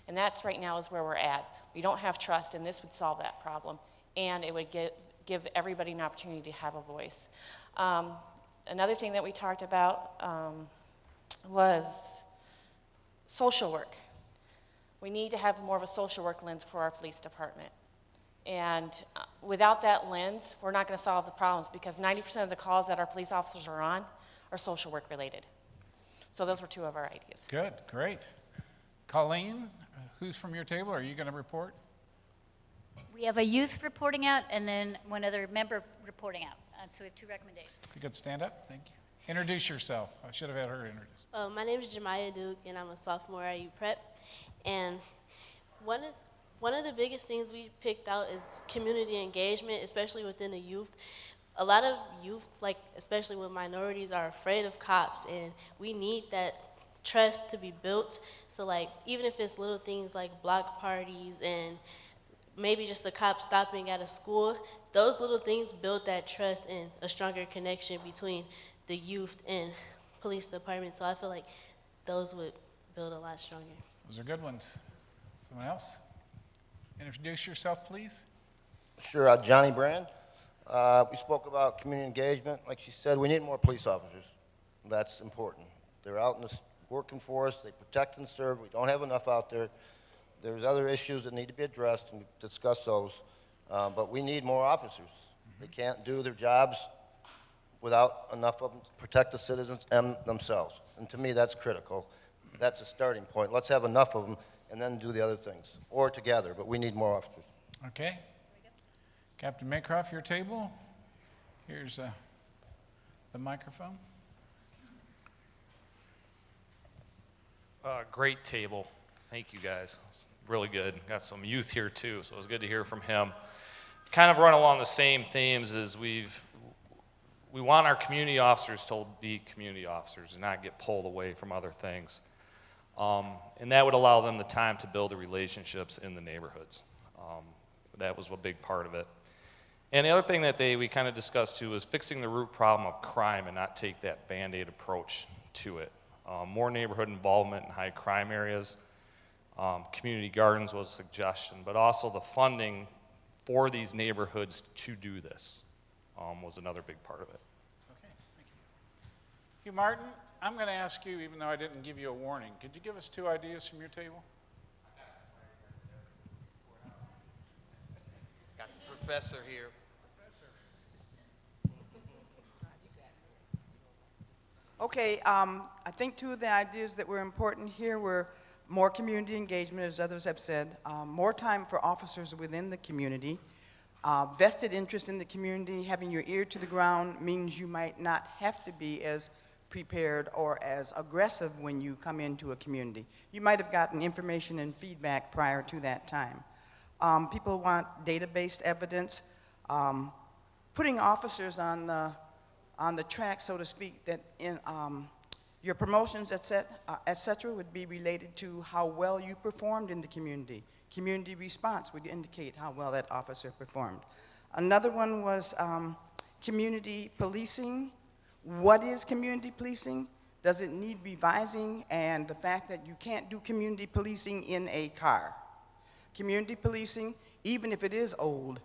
And that's right now is where we're at. We don't have trust, and this would solve that problem. And it would give everybody an opportunity to have a voice. Another thing that we talked about was social work. We need to have more of a social work lens for our police department. And without that lens, we're not going to solve the problems, because 90% of the calls that our police officers are on are social work related. So those were 2 of our ideas. Good, great. Colleen, who's from your table? Are you going to report? We have a youth reporting out and then one other member reporting out. So we have 2 recommendations. You could stand up, thank you. Introduce yourself. I should have had her introduce. My name is Jemiah Duke, and I'm a sophomore at UPrep. And one of the biggest things we picked out is community engagement, especially within the youth. A lot of youth, like especially with minorities, are afraid of cops, and we need that trust to be built. So like, even if it's little things like block parties and maybe just the cop stopping at a school, those little things build that trust and a stronger connection between the youth and police department. So I feel like those would build a lot stronger. Those are good ones. Someone else? Introduce yourself, please. Sure, Johnny Brand. We spoke about community engagement. Like she said, we need more police officers. That's important. They're out in the working for us. They protect and serve. We don't have enough out there. There's other issues that need to be addressed, and we discussed those. But we need more officers. They can't do their jobs without enough of them to protect the citizens and themselves. And to me, that's critical. That's a starting point. Let's have enough of them and then do the other things, or together, but we need more officers. Okay. Captain Maycroft, your table. Here's the microphone. Great table. Thank you, guys. It's really good. Got some youth here, too, so it was good to hear from him. Kind of run along the same themes as we want our community officers to be community officers and not get pulled away from other things. And that would allow them the time to build the relationships in the neighborhoods. That was a big part of it. And the other thing that we kind of discussed too is fixing the root problem of crime and not take that Band-Aid approach to it. More neighborhood involvement in high crime areas. Community gardens was a suggestion, but also the funding for these neighborhoods to do this was another big part of it. Okay, thank you. Hugh Martin, I'm going to ask you, even though I didn't give you a warning, could you give us 2 ideas from your table? Got the professor here. Okay, I think 2 of the ideas that were important here were more community engagement, as others have said, more time for officers within the community, vested interest in the community. Having your ear to the ground means you might not have to be as prepared or as aggressive when you come into a community. You might have gotten information and feedback prior to that time. People want data-based evidence, putting officers on the track, so to speak, that in your promotions, et cetera, would be related to how well you performed in the community. Community response would indicate how well that officer performed. Another one was community policing. What is community policing? Does it need revising? And the fact that you can't do community policing in a car. Community policing, even if it is old,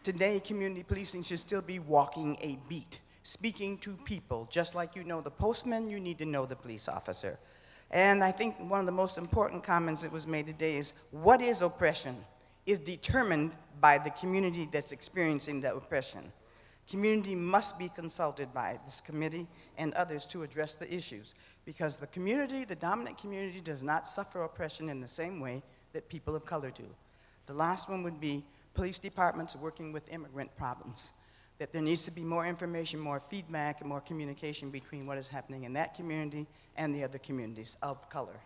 today community policing should still be walking a beat, speaking to people. Just like you know the postman, you need to know the police officer. And I think one of the most important comments that was made today is, what is oppression is determined by the community that's experiencing the oppression. Community must be consulted by this committee and others to address the issues, because the community, the dominant community, does not suffer oppression in the same way that people of color do. The last one would be police departments working with immigrant problems. that there needs to be more information, more feedback, and more communication between what is happening in that community and the other communities of color.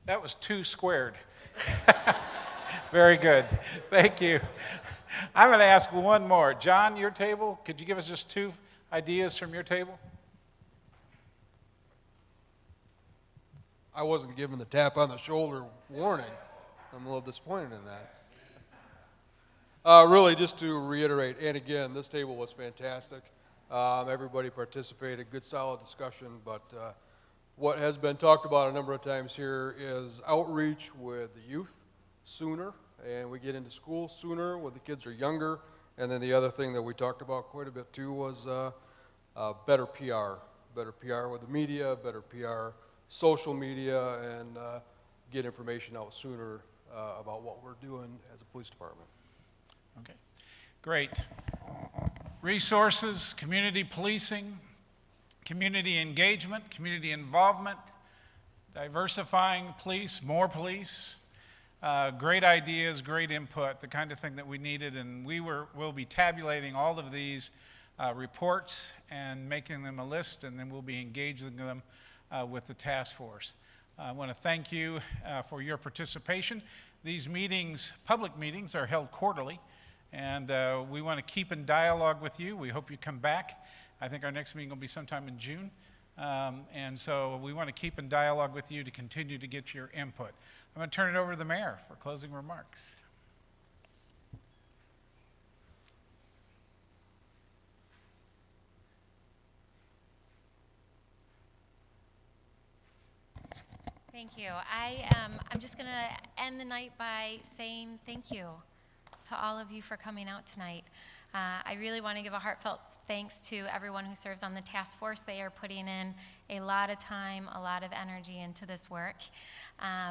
That was 2 squared. Very good. Thank you. I'm going to ask one more. John, your table, could you give us just 2 ideas from your table? I wasn't given the tap on the shoulder warning. I'm a little disappointed in that. Really, just to reiterate, and again, this table was fantastic. Everybody participated, good solid discussion, but what has been talked about a number of times here is outreach with the youth sooner, and we get into school sooner when the kids are younger. And then the other thing that we talked about quite a bit too was better PR with the media, better PR, social media, and get information out sooner about what we're doing as a police department. Okay, great. Resources, community policing, community engagement, community involvement, diversifying police, more police. Great ideas, great input, the kind of thing that we needed, and we'll be tabulating all of these reports and making them a list, and then we'll be engaging them with the task force. I want to thank you for your participation. These meetings, public meetings, are held quarterly, and we want to keep in dialogue with you. We hope you come back. I think our next meeting will be sometime in June. And so we want to keep in dialogue with you to continue to get your input. I'm going to turn it over to the mayor for closing remarks. Thank you. I'm just going to end the night by saying thank you to all of you for coming out tonight. I really want to give a heartfelt thanks to everyone who serves on the task force. They are putting in a lot of time, a lot of energy into this work.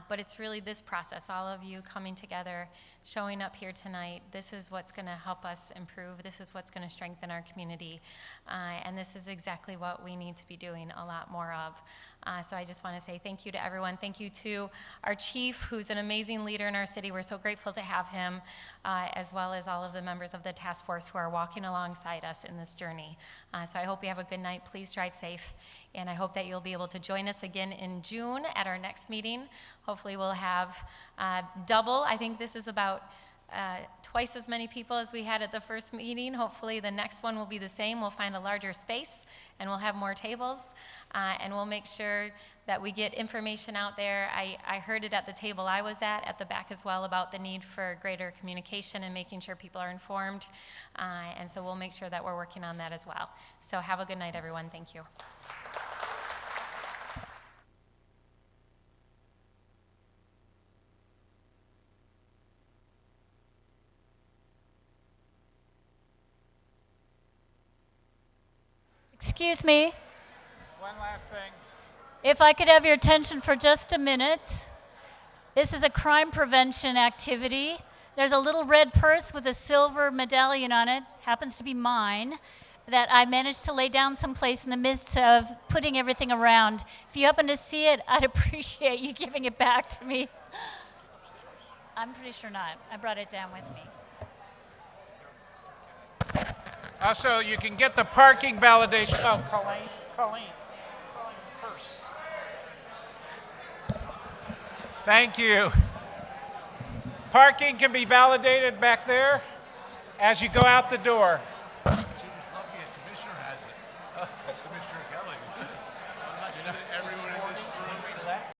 But it's really this process, all of you coming together, showing up here tonight. This is what's going to help us improve. This is what's going to strengthen our community. And this is exactly what we need to be doing a lot more of. So I just want to say thank you to everyone. Thank you to our chief, who's an amazing leader in our city. We're so grateful to have him, as well as all of the members of the task force who are walking alongside us in this journey. So I hope you have a good night. Please drive safe. And I hope that you'll be able to join us again in June at our next meeting. Hopefully we'll have double. I think this is about twice as many people as we had at the first meeting. Hopefully the next one will be the same. We'll find a larger space and we'll have more tables. And we'll make sure that we get information out there. I heard it at the table I was at the back as well, about the need for greater communication and making sure people are informed. And so we'll make sure that we're working on that as well. So have a good night, everyone. Thank you. Excuse me. One last thing. If I could have your attention for just a minute. This is a crime prevention activity. There's a little red purse with a silver medallion on it, happens to be mine, that I managed to lay down someplace in the midst of putting everything around. If you happen to see it, I'd appreciate you giving it back to me. I'm pretty sure not. I brought it down with me. Also, you can get the parking validation. Oh, Colleen, purse. Thank you. Parking can be validated back there as you go out the door. She was lucky a commissioner has it. That's Commissioner Kelly. I'm not sure that everyone